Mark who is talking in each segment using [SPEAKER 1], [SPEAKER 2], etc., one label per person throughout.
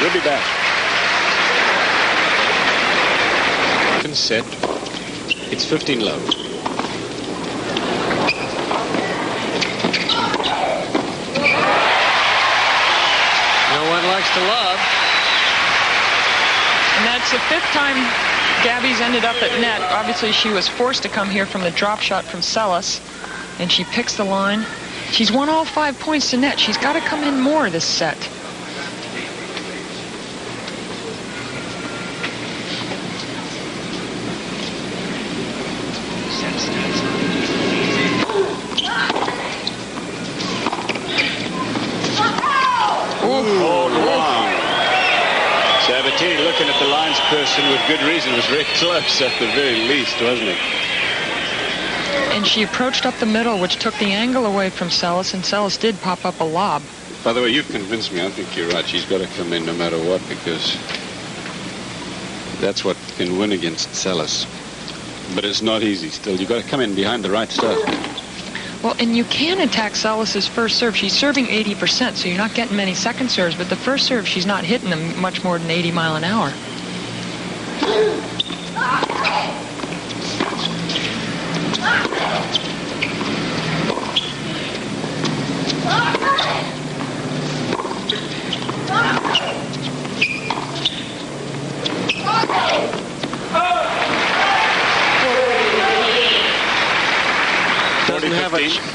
[SPEAKER 1] We'll be back. Second set. It's 15 love.
[SPEAKER 2] No one likes to love.
[SPEAKER 3] And that's the 5th time Gabby's ended up at net. Obviously, she was forced to come here from the drop shot from Seles, and she picks the line. She's won all 5 points to net. She's got to come in more this set.
[SPEAKER 1] Sabatini, looking at the lines person with good reason, was very close at the very least, wasn't it?
[SPEAKER 3] And she approached up the middle, which took the angle away from Seles, and Seles did pop up a lob.
[SPEAKER 1] By the way, you've convinced me. I think you're right. She's got to come in no matter what, because that's what can win against Seles. But it's not easy still. You've got to come in behind the right stuff.
[SPEAKER 3] Well, and you can attack Seles' first serve. She's serving 80%, so you're not getting many second serves. But the first serve, she's not hitting them much more than 80 miles an hour.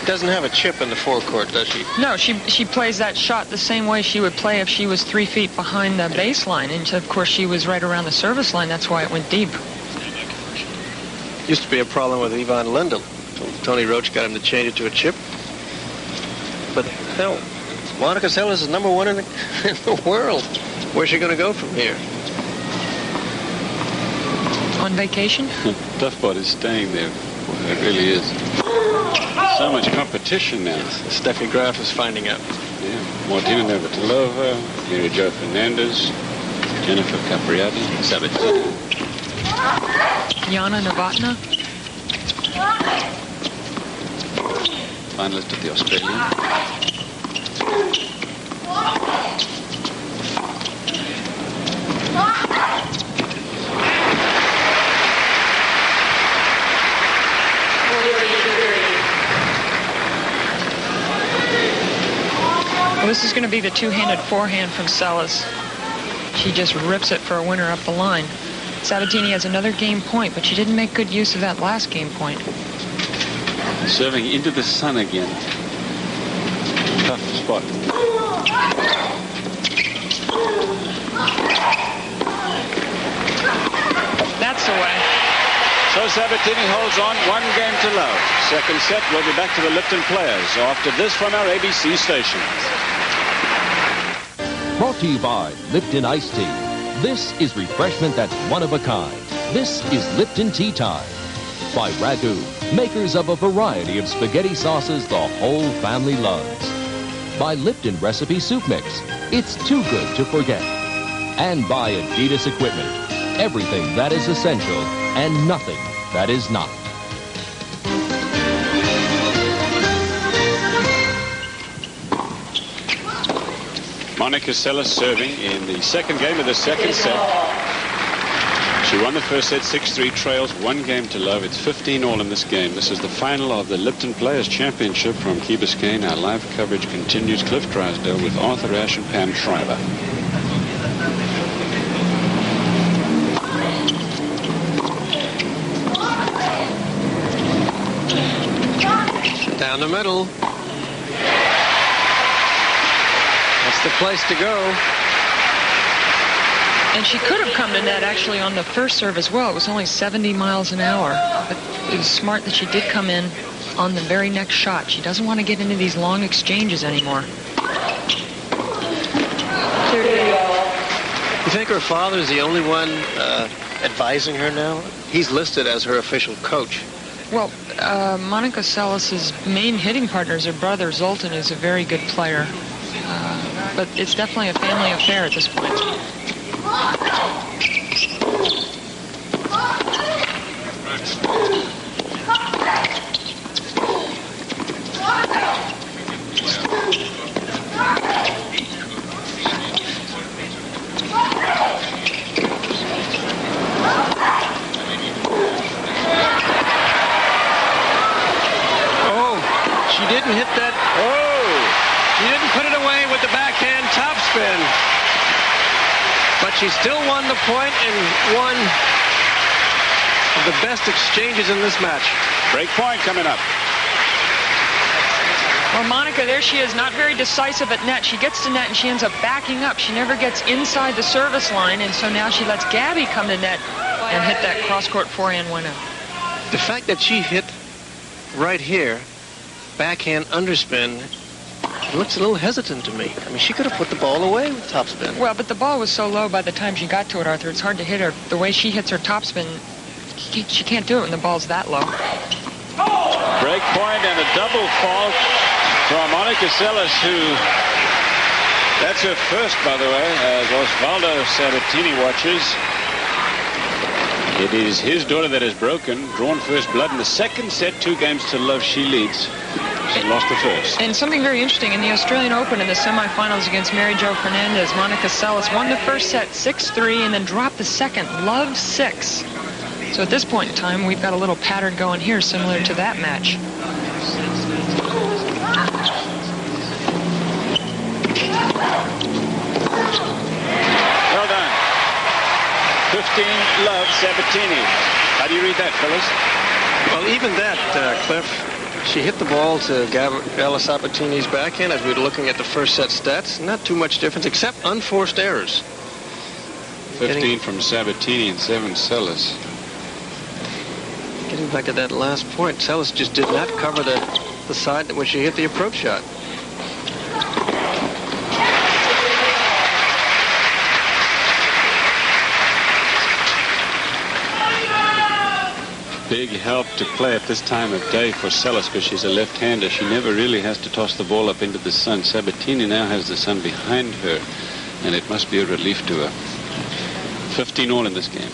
[SPEAKER 2] Doesn't have a chip in the forecourt, does she?
[SPEAKER 3] No, she plays that shot the same way she would play if she was 3 feet behind the baseline. And of course, she was right around the service line. That's why it went deep.
[SPEAKER 2] Used to be a problem with Ivan Lendl. Tony Roach got him to change it to a chip. But hell, Monica Seles is #1 in the world. Where's she going to go from here?
[SPEAKER 3] On vacation?
[SPEAKER 1] Tough part is staying there. Boy, it really is. So much competition now.
[SPEAKER 2] Steffi Graf is finding out.
[SPEAKER 1] Yeah. Martina Navratilova, Mary Jo Fernandez, Jennifer Capriati, Sabatini.
[SPEAKER 3] Yana Novotna.
[SPEAKER 1] Finalist of the Australian.
[SPEAKER 3] Well, this is going to be the two-handed forehand from Seles. She just rips it for a winner up the line. Sabatini has another game point, but she didn't make good use of that last game point.
[SPEAKER 1] Serving into the sun again. Tough spot.
[SPEAKER 3] That's the way.
[SPEAKER 1] So Sabatini holds on 1 game to love. Second set, we'll be back to the Lipton players after this from our ABC station.
[SPEAKER 4] Brought to you by Lipton Iced Tea. This is refreshment that's one of a kind. This is Lipton Tea Time. By Ragu, makers of a variety of spaghetti sauces the whole family loves. By Lipton Recipe Soup Mix. It's too good to forget. And by Adidas Equipment. Everything that is essential and nothing that is not.
[SPEAKER 1] Monica Seles serving in the second game of the second set. She won the first set 6-3, trails 1 game to love. It's 15-all in this game. This is the final of the Lipton Players Championship from Key Biscayne. Our live coverage continues. Cliff Drysdale with Arthur Ashe and Pam Schreiber.
[SPEAKER 2] Down the middle. That's the place to go.
[SPEAKER 3] And she could have come to net actually on the first serve as well. It was only 70 miles an hour. But it was smart that she did come in on the very next shot. She doesn't want to get into these long exchanges anymore.
[SPEAKER 2] You think her father is the only one advising her now? He's listed as her official coach.
[SPEAKER 3] Well, Monica Seles' main hitting partner is her brother, Zoltan, is a very good player. But it's definitely a family affair at this point.
[SPEAKER 2] But she still won the point and one of the best exchanges in this match.
[SPEAKER 1] Break point coming up.
[SPEAKER 3] Well, Monica, there she is, not very decisive at net. She gets to net and she ends up backing up. She never gets inside the service line, and so now she lets Gabby come to net and hit that cross-court forehand winner.
[SPEAKER 2] The fact that she hit right here, backhand underspin, looks a little hesitant to me. I mean, she could have put the ball away with topspin.
[SPEAKER 3] Well, but the ball was so low by the time she got to it, Arthur. It's hard to hit her. The way she hits her topspin, she can't do it when the ball's that low.
[SPEAKER 1] Break point and a double fault from Monica Seles, who, that's her first, by the way, as Osvaldo Sabatini watches. It is his daughter that has drawn first blood in the second set, 2 games to love. She leads. She lost the first.
[SPEAKER 3] And something very interesting, in the Australian Open in the semifinals against Mary Jo Fernandez, Monica Seles won the first set 6-3 and then dropped the second, love 6. So at this point in time, we've got a little pattern going here similar to that match.
[SPEAKER 1] Well done. 15 love Sabatini. How do you read that, fellas?
[SPEAKER 2] Well, even that, Cliff, she hit the ball to Gabriela Sabatini's backhand as we were looking at the first set stats. Not too much difference, except unforced errors.
[SPEAKER 1] 15 from Sabatini and 7 Seles.
[SPEAKER 2] Getting back to that last point, Seles just did not cover the side when she hit the approach shot.
[SPEAKER 1] Big help to play at this time of day for Seles because she's a left-hander. She never really has to toss the ball up into the sun. Sabatini now has the sun behind her, and it must be a relief to her. 15 all in this game.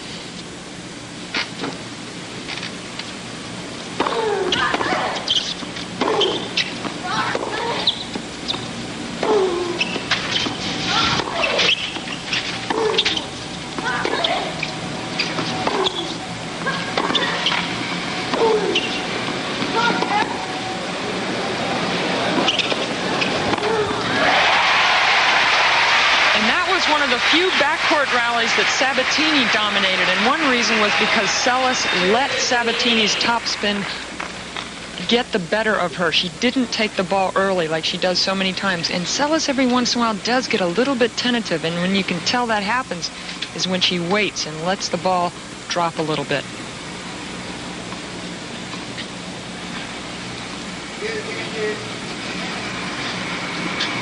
[SPEAKER 3] That Sabatini dominated, and one reason was because Seles let Sabatini's topspin get the better of her. She didn't take the ball early like she does so many times, and Seles every once in a while does get a little bit tentative, and when you can tell that happens is when she waits and lets the ball drop a little bit.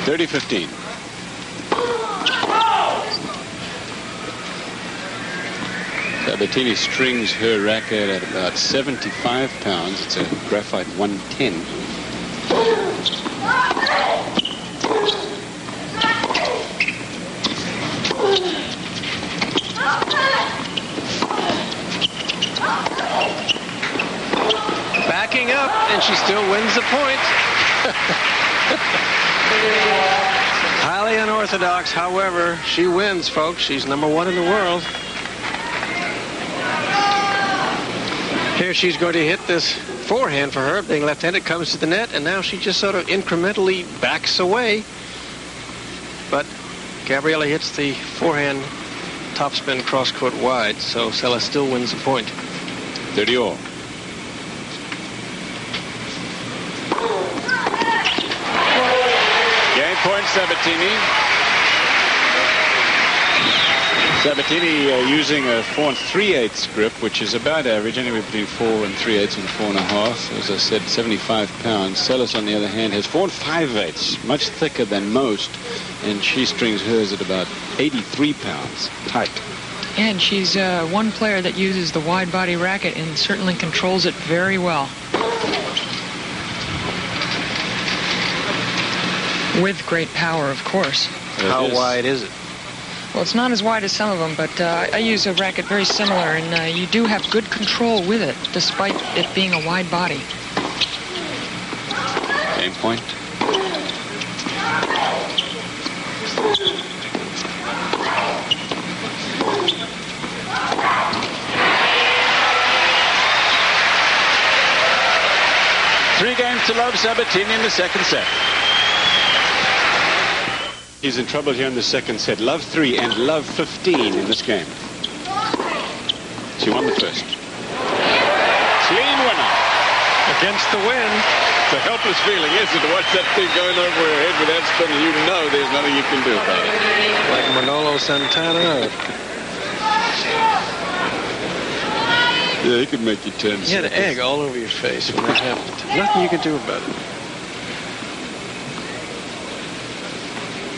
[SPEAKER 1] $30-15. Sabatini strings her racket at about 75 pounds. It's a graphite 110.
[SPEAKER 2] Backing up, and she still wins the point. Highly unorthodox, however, she wins, folks. She's #1 in the world. Here she's going to hit this forehand for her, being left-handed, comes to the net, and now she just sort of incrementally backs away. But Gabriela hits the forehand topspin cross-court wide, so Seles still wins the point.
[SPEAKER 1] 30 all. Game point, Sabatini. Sabatini using a 4 3/8 grip, which is about average, anywhere between 4 3/8 and 4 1/2. As I said, 75 pounds. Seles, on the other hand, has 4 5/8, much thicker than most, and she strings hers at about 83 pounds, tight.
[SPEAKER 3] And she's one player that uses the wide body racket and certainly controls it very well. With great power, of course.
[SPEAKER 2] How wide is it?
[SPEAKER 3] Well, it's not as wide as some of them, but I use a racket very similar, and you do have good control with it, despite it being a wide body.
[SPEAKER 1] Game point. Three games to love Sabatini in the second set. He's in trouble here in the second set. Love 3 and love 15 in this game. She won the first. Clean winner.
[SPEAKER 2] Against the wind.
[SPEAKER 1] It's a helpless feeling, isn't it? To watch that thing going over her head with that spin, you know there's nothing you can do about it.
[SPEAKER 2] Like Manolo Santana.
[SPEAKER 1] Yeah, he could make you turn.
[SPEAKER 2] You had an egg all over your face when that happened. Nothing you could do about it.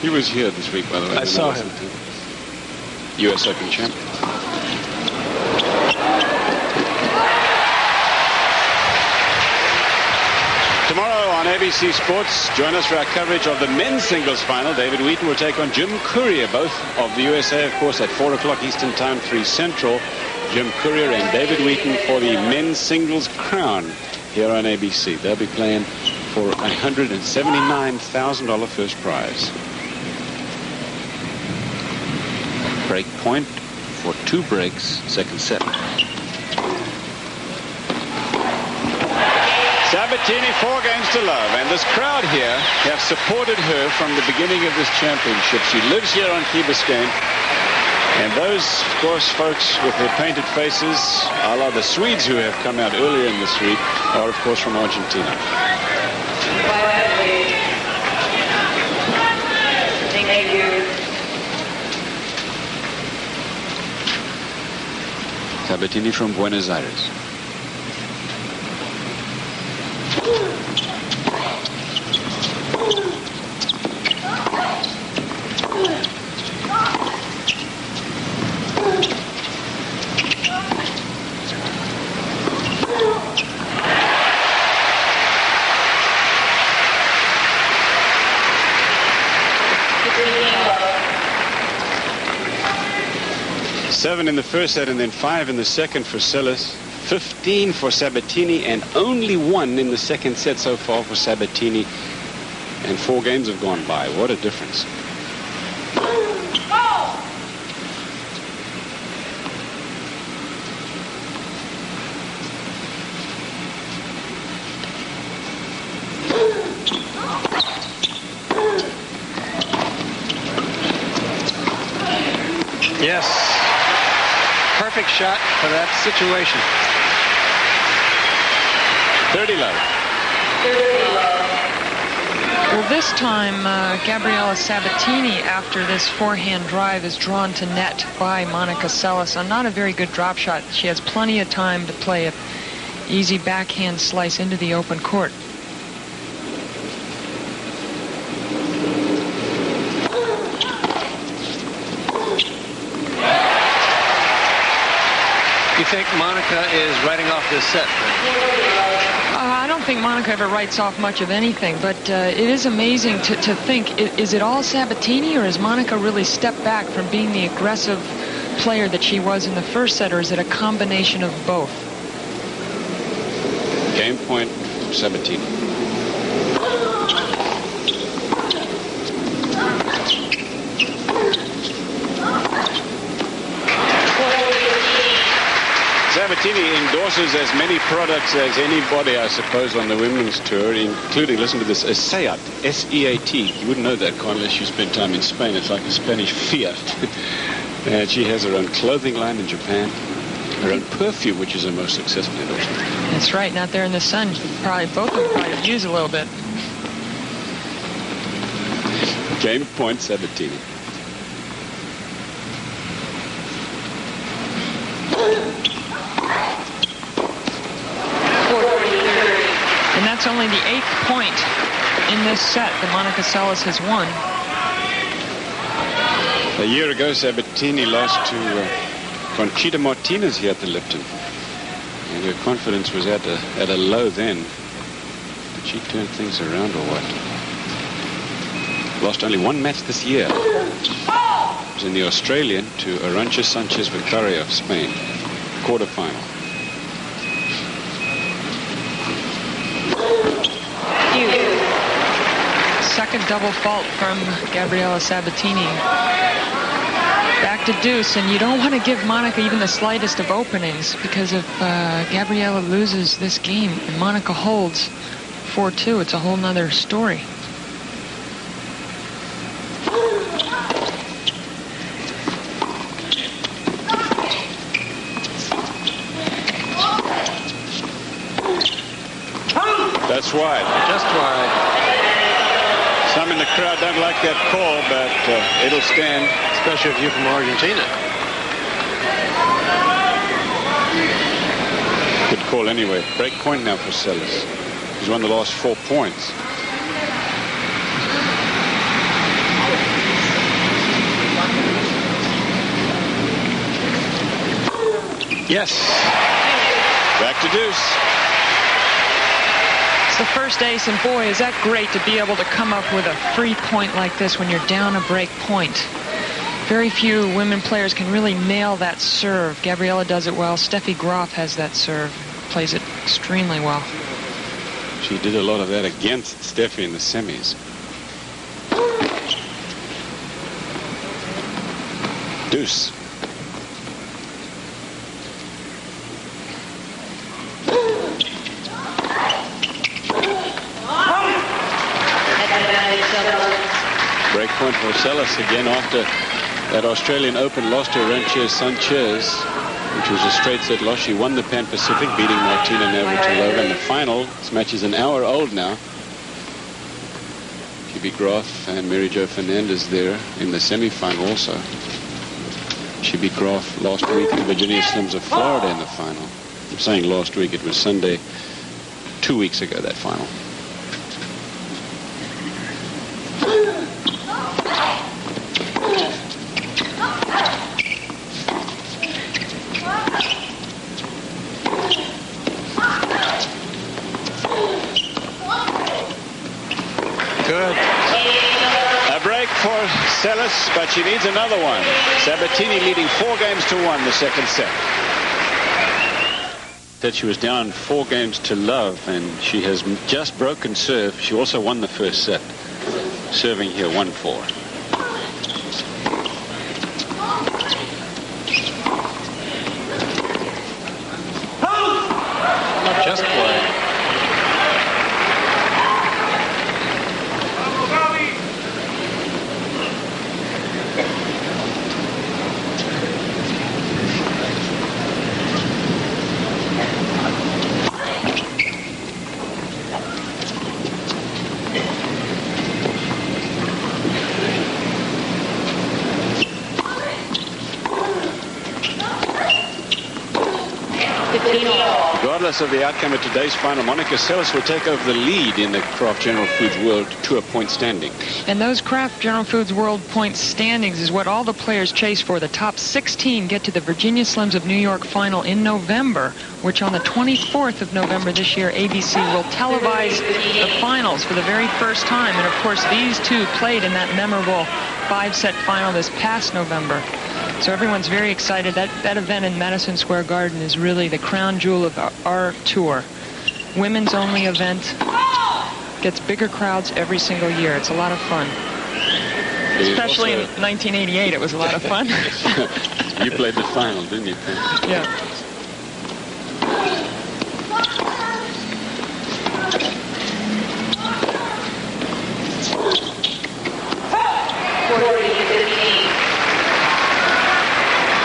[SPEAKER 1] He was here this week, by the way.
[SPEAKER 2] I saw him.
[SPEAKER 1] U.S. Open champ. Tomorrow on ABC Sports, join us for our coverage of the men's singles final. David Wheaton will take on Jim Courier, both of the USA, of course, at 4 o'clock Eastern Time, 3 Central. Jim Courier and David Wheaton for the men's singles crown here on ABC. They'll be playing for a $179,000 first prize. Break point for 2 breaks, second set. Sabatini, 4 games to love, and this crowd here have supported her from the beginning of this championship. She lives here on Key Biscayne, and those, of course, folks with their painted faces, a la the Swedes who have come out earlier in this week, are, of course, from Argentina.
[SPEAKER 5] Thank you.
[SPEAKER 1] Sabatini from Buenos Aires. Seven in the first set and then 5 in the second for Seles. 15 for Sabatini and only 1 in the second set so far for Sabatini. And 4 games have gone by. What a difference.
[SPEAKER 2] Yes. Perfect shot for that situation.
[SPEAKER 1] 30 love.
[SPEAKER 3] Well, this time, Gabriela Sabatini, after this forehand drive, is drawn to net by Monica Seles on not a very good drop shot. She has plenty of time to play an easy backhand slice into the open court.
[SPEAKER 2] You think Monica is writing off this set?
[SPEAKER 3] I don't think Monica ever writes off much of anything, but it is amazing to think, is it all Sabatini, or has Monica really stepped back from being the aggressive player that she was in the first set, or is it a combination of both?
[SPEAKER 1] Game point for Sabatini. Sabatini endorses as many products as anybody, I suppose, on the women's tour, including, listen to this, a Seat, S-E-A-T. You wouldn't know that, Con, unless you spent time in Spain. It's like a Spanish Fiat. And she has her own clothing line in Japan, her own perfume, which is her most successful endorsement.
[SPEAKER 3] That's right, not there in the sun. Probably both of them probably use a little bit.
[SPEAKER 1] Game point, Sabatini.
[SPEAKER 3] And that's only the 8th point in this set that Monica Seles has won.
[SPEAKER 1] A year ago, Sabatini lost to Conchita Martinez here at the Lipton. And her confidence was at a low then. Did she turn things around or what? Lost only 1 match this year. It was in the Australian to Arantxa Sanchez Vicaria of Spain. Quarterfinal.
[SPEAKER 3] Second double fault from Gabriela Sabatini. Back to deuce, and you don't want to give Monica even the slightest of openings, because if Gabriela loses this game and Monica holds 4-2, it's a whole nother story.
[SPEAKER 1] Just wide.
[SPEAKER 2] Just wide.
[SPEAKER 1] Some in the crowd don't like that call, but it'll stand.
[SPEAKER 2] Especially if you're from Argentina.
[SPEAKER 1] Good call anyway. Break point now for Seles. He's won the last 4 points.
[SPEAKER 2] Yes.
[SPEAKER 1] Back to deuce.
[SPEAKER 3] It's the first ace, and boy, is that great to be able to come up with a free point like this when you're down a break point. Very few women players can really nail that serve. Gabriela does it well. Steffi Graf has that serve. Plays it extremely well.
[SPEAKER 1] She did a lot of that against Steffi in the semis. Deuce. Break point for Seles again after that Australian Open loss to Arancha Sanchez, which was a straight set loss. She won the Pan Pacific, beating Martina Navratilova in the final. This match is an hour old now. She beat Graf and Mary Jo Fernandez there in the semi-final also. She beat Graf last week in Virginia Slims of Florida in the final. I'm saying last week, it was Sunday 2 weeks ago, that final.
[SPEAKER 2] Good.
[SPEAKER 1] A break for Seles, but she needs another one. Sabatini leading 4-1 the second set. That she was down 4-0, and she has just broken serve. She also won the first set. Serving here 1-4.
[SPEAKER 2] Just play.
[SPEAKER 1] Regardless of the outcome of today's final, Monica Seles will take over the lead in the Kraft General Foods World Tour point standing.
[SPEAKER 3] And those Kraft General Foods World Point standings is what all the players chase for. The top 16 get to the Virginia Slims of New York final in November, which on the 24th of November this year, ABC will televise the finals for the very first time. And of course, these two played in that memorable 5-set final this past November. So everyone's very excited. That event in Madison Square Garden is really the crown jewel of our tour. Women's only event. Gets bigger crowds every single year. It's a lot of fun. Especially in 1988, it was a lot of fun.
[SPEAKER 1] You played the final, didn't you, Pam?
[SPEAKER 3] Yeah.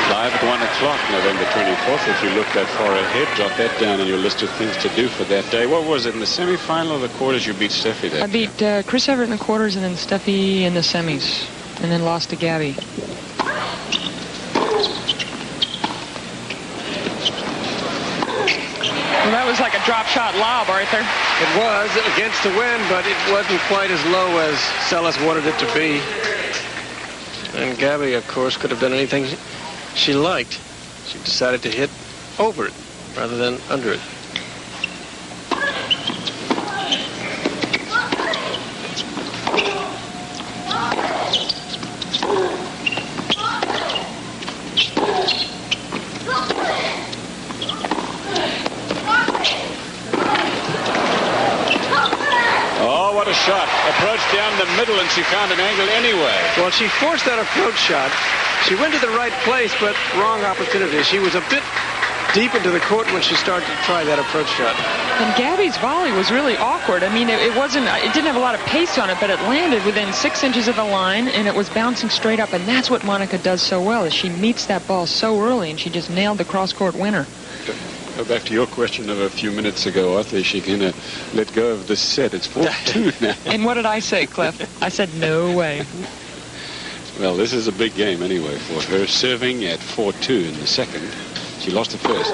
[SPEAKER 1] Live at 1 o'clock, November 24th. If you look that far ahead, jot that down on your list of things to do for that day. What was it, in the semifinal or the quarters you beat Steffi that
[SPEAKER 3] I beat Chris Everett in the quarters and then Steffi in the semis. And then lost to Gabby. Well, that was like a drop shot lob, Arthur.
[SPEAKER 2] It was against the wind, but it wasn't quite as low as Seles wanted it to be. And Gabby, of course, could have done anything she liked. She decided to hit over it rather than under it.
[SPEAKER 1] Oh, what a shot. Approach down the middle, and she found an angle anyway.
[SPEAKER 2] Well, she forced that approach shot. She went to the right place, but wrong opportunity. She was a bit deep into the court when she started to try that approach shot.
[SPEAKER 3] And Gabby's volley was really awkward. I mean, it didn't have a lot of pace on it, but it landed within 6 inches of the line, and it was bouncing straight up. And that's what Monica does so well, is she meets that ball so early, and she just nailed the cross-court winner.
[SPEAKER 1] Go back to your question of a few minutes ago, Arthur. Is she going to let go of this set? It's 4-2 now.
[SPEAKER 3] And what did I say, Cliff? I said, no way.
[SPEAKER 1] Well, this is a big game anyway for her. Serving at 4-2 in the second. She lost the first.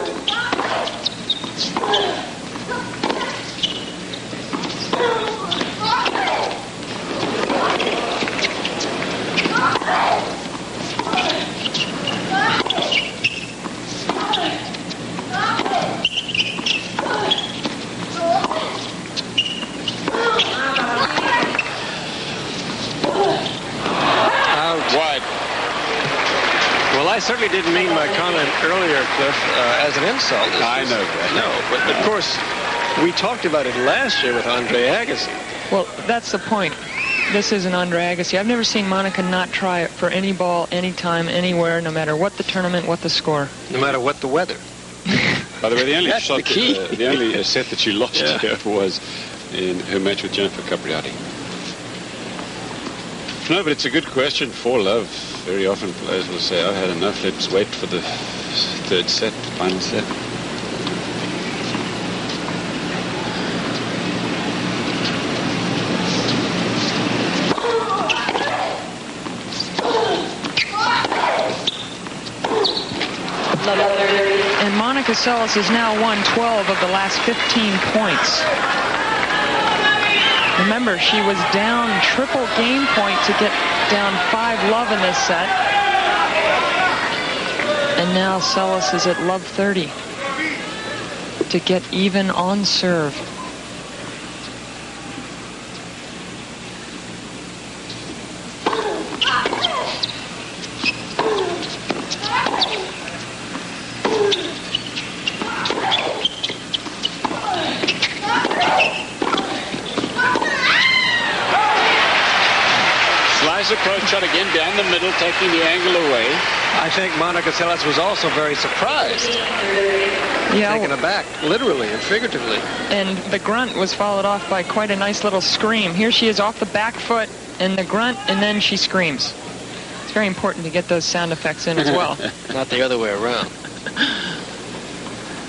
[SPEAKER 2] I certainly didn't mean my comment earlier, Cliff, as an insult.
[SPEAKER 1] I know that.
[SPEAKER 2] No, but of course, we talked about it last year with Andre Agassi.
[SPEAKER 3] Well, that's the point. This isn't Andre Agassi. I've never seen Monica not try it for any ball, anytime, anywhere, no matter what the tournament, what the score.
[SPEAKER 2] No matter what the weather.
[SPEAKER 1] By the way, the only
[SPEAKER 2] That's
[SPEAKER 1] shot,
[SPEAKER 2] the key.
[SPEAKER 1] The only set that she lost here was in her match with Jennifer Capriati. No, but it's a good question for love. Very often players will say, I've had enough, let's wait for the third set, final set.
[SPEAKER 3] And Monica Seles has now won 12 of the last 15 points. Remember, she was down triple game point to get down 5-love in this set. And now Seles is at love 30 to get even on serve.
[SPEAKER 1] Approach shot again down the middle, taking the angle away.
[SPEAKER 2] I think Monica Seles was also very surprised.
[SPEAKER 3] Yeah,
[SPEAKER 2] taken aback, literally and figuratively.
[SPEAKER 3] And the grunt was followed off by quite a nice little scream. Here she is off the back foot and the grunt, and then she screams. It's very important to get those sound effects in as well.
[SPEAKER 2] Not the other way around.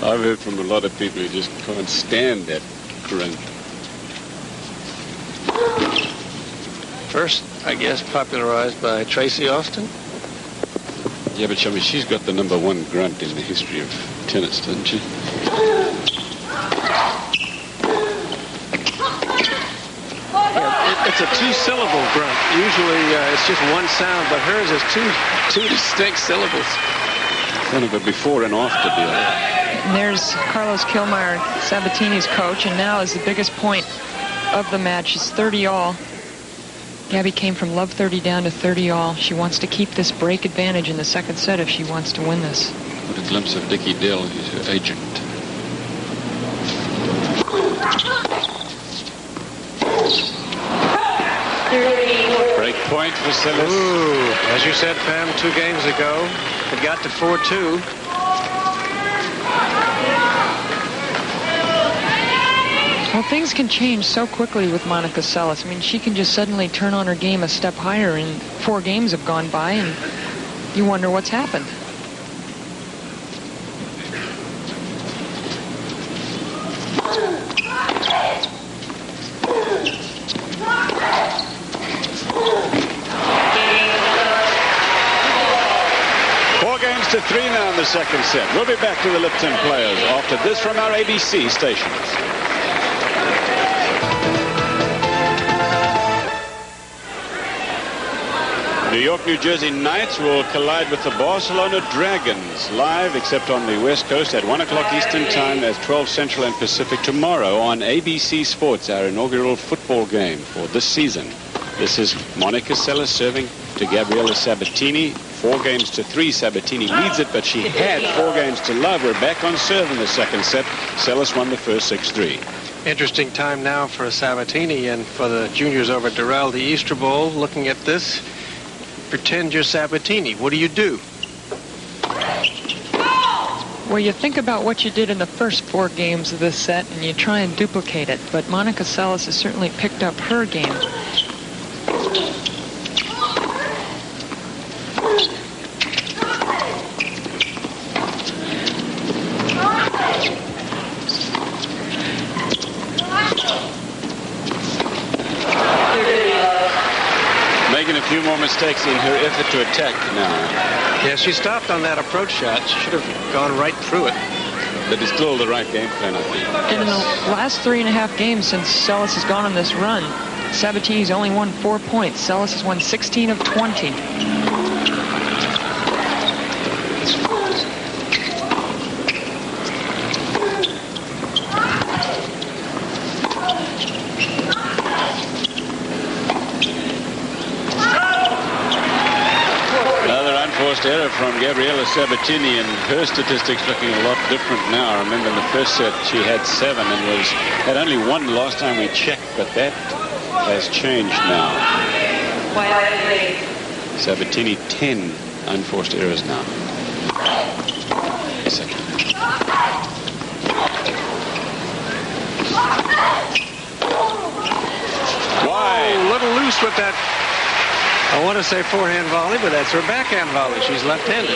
[SPEAKER 1] I've heard from a lot of people who just can't stand that grunt.
[SPEAKER 2] First, I guess, popularized by Tracy Austin.
[SPEAKER 1] Yeah, but I mean, she's got the #1 grunt in the history of tennis, doesn't she?
[SPEAKER 2] Yeah, it's a 2-syllable grunt. Usually it's just one sound, but hers is two distinct syllables.
[SPEAKER 1] Kind of a before and after deal.
[SPEAKER 3] And there's Carlos Kilmeyer, Sabatini's coach, and now is the biggest point of the match. It's 30-all. Gabby came from love 30 down to 30-all. She wants to keep this break advantage in the second set if she wants to win this.
[SPEAKER 1] What a glimpse of Dickie Dell, he's her agent. Break point for Seles.
[SPEAKER 2] Ooh, as you said, Pam, 2 games ago, it got to 4-2.
[SPEAKER 3] Well, things can change so quickly with Monica Seles. I mean, she can just suddenly turn on her game a step higher, and 4 games have gone by, and you wonder what's happened.
[SPEAKER 1] Four games to 3 now in the second set. We'll be back to the Lipton players after this from our ABC stations. New York, New Jersey Knights will collide with the Barcelona Dragons live, except on the West Coast, at 1 o'clock Eastern Time, at 12 Central and Pacific tomorrow on ABC Sports, our inaugural football game for this season. This is Monica Seles serving to Gabriela Sabatini. 4 games to 3. Sabatini leads it, but she had 4 games to love. We're back on serve in the second set. Seles won the first 6-3.
[SPEAKER 2] Interesting time now for Sabatini and for the juniors over at Doral, the Easter Bowl. Looking at this, pretend you're Sabatini. What do you do?
[SPEAKER 3] Well, you think about what you did in the first 4 games of this set, and you try and duplicate it. But Monica Seles has certainly picked up her game.
[SPEAKER 1] mistakes in her effort to attack now.
[SPEAKER 2] Yeah, she stopped on that approach shot. She should have gone right through it.
[SPEAKER 1] But it's still the right game plan, I think.
[SPEAKER 3] And in the last 3.5 games since Seles has gone on this run, Sabatini's only won 4 points. Seles has won 16 of 20.
[SPEAKER 1] Error from Gabriela Sabatini, and her statistics looking a lot different now. Remember, in the first set she had 7 and had only 1 last time we checked, but that has changed now. Sabatini 10 unforced errors now. Second.
[SPEAKER 2] Wide. A little loose with that. I want to say forehand volley, but that's her backhand volley. She's left-handed.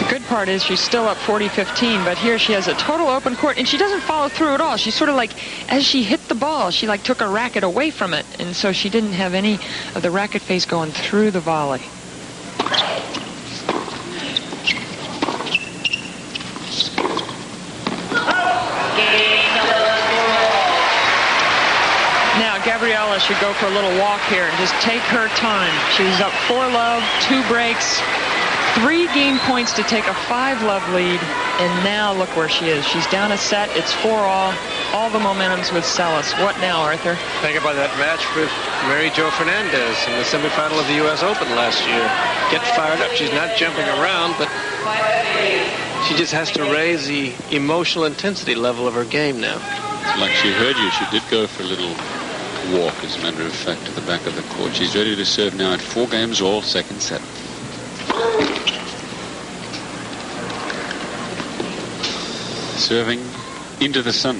[SPEAKER 3] The good part is she's still up 40-15, but here she has a total open court, and she doesn't follow through at all. She's sort of like, as she hit the ball, she like took a racket away from it, and so she didn't have any of the racket face going through the volley. Gabriela should go for a little walk here and just take her time. She's up 4-love, 2 breaks, 3 game points to take a 5-love lead, and now look where she is. She's down a set. It's 4-all. All the momentum's with Seles. What now, Arthur?
[SPEAKER 2] Think about that match with Mary Jo Fernandez in the semifinal of the U.S. Open last year. Get fired up. She's not jumping around, but she just has to raise the emotional intensity level of her game now.
[SPEAKER 1] Like she heard you, she did go for a little walk, as a matter of fact, to the back of the court. She's ready to serve now at 4 games all, second set. Serving into the sun.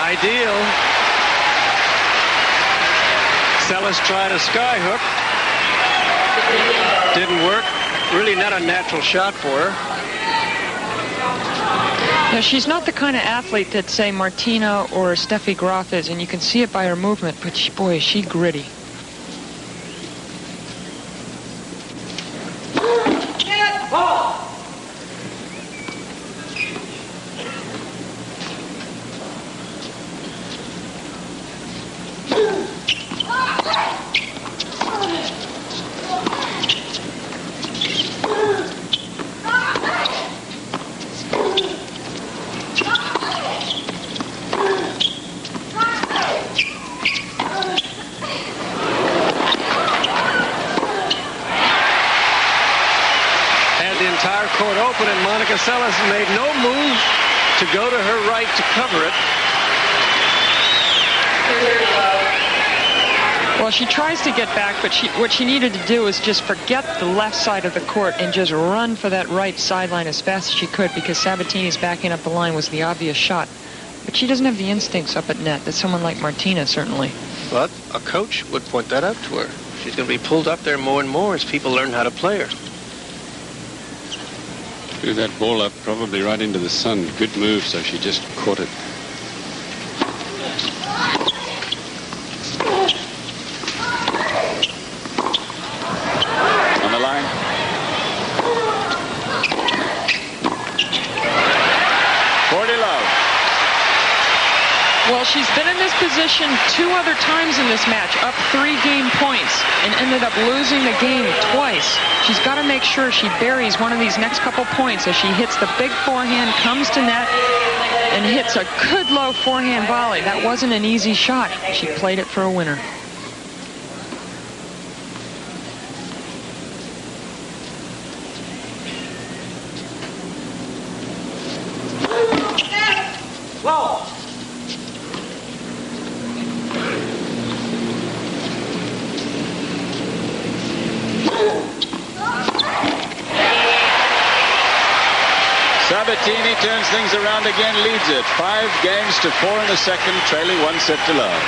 [SPEAKER 2] Ideal. Seles tried a sky hook. Didn't work. Really not a natural shot for her.
[SPEAKER 3] Now, she's not the kind of athlete that, say, Martina or Steffi Graf is, and you can see it by her movement, but boy, is she gritty.
[SPEAKER 2] Seles made no move to go to her right to cover it.
[SPEAKER 3] Well, she tries to get back, but what she needed to do is just forget the left side of the court and just run for that right sideline as fast as she could, because Sabatini's backing up the line was the obvious shot. But she doesn't have the instincts up at net that someone like Martina certainly.
[SPEAKER 2] But a coach would point that out to her. She's going to be pulled up there more and more as people learn how to play her.
[SPEAKER 1] Threw that ball up probably right into the sun. Good move, so she just caught it. On the line.
[SPEAKER 3] Well, she's been in this position 2 other times in this match, up 3 game points, and ended up losing the game twice. She's got to make sure she buries one of these next couple points as she hits the big forehand, comes to net, and hits a good low forehand volley. That wasn't an easy shot. She played it for a winner.
[SPEAKER 1] Sabatini turns things around again, leads it 5 games to 4 in the second, trailing 1 set to love.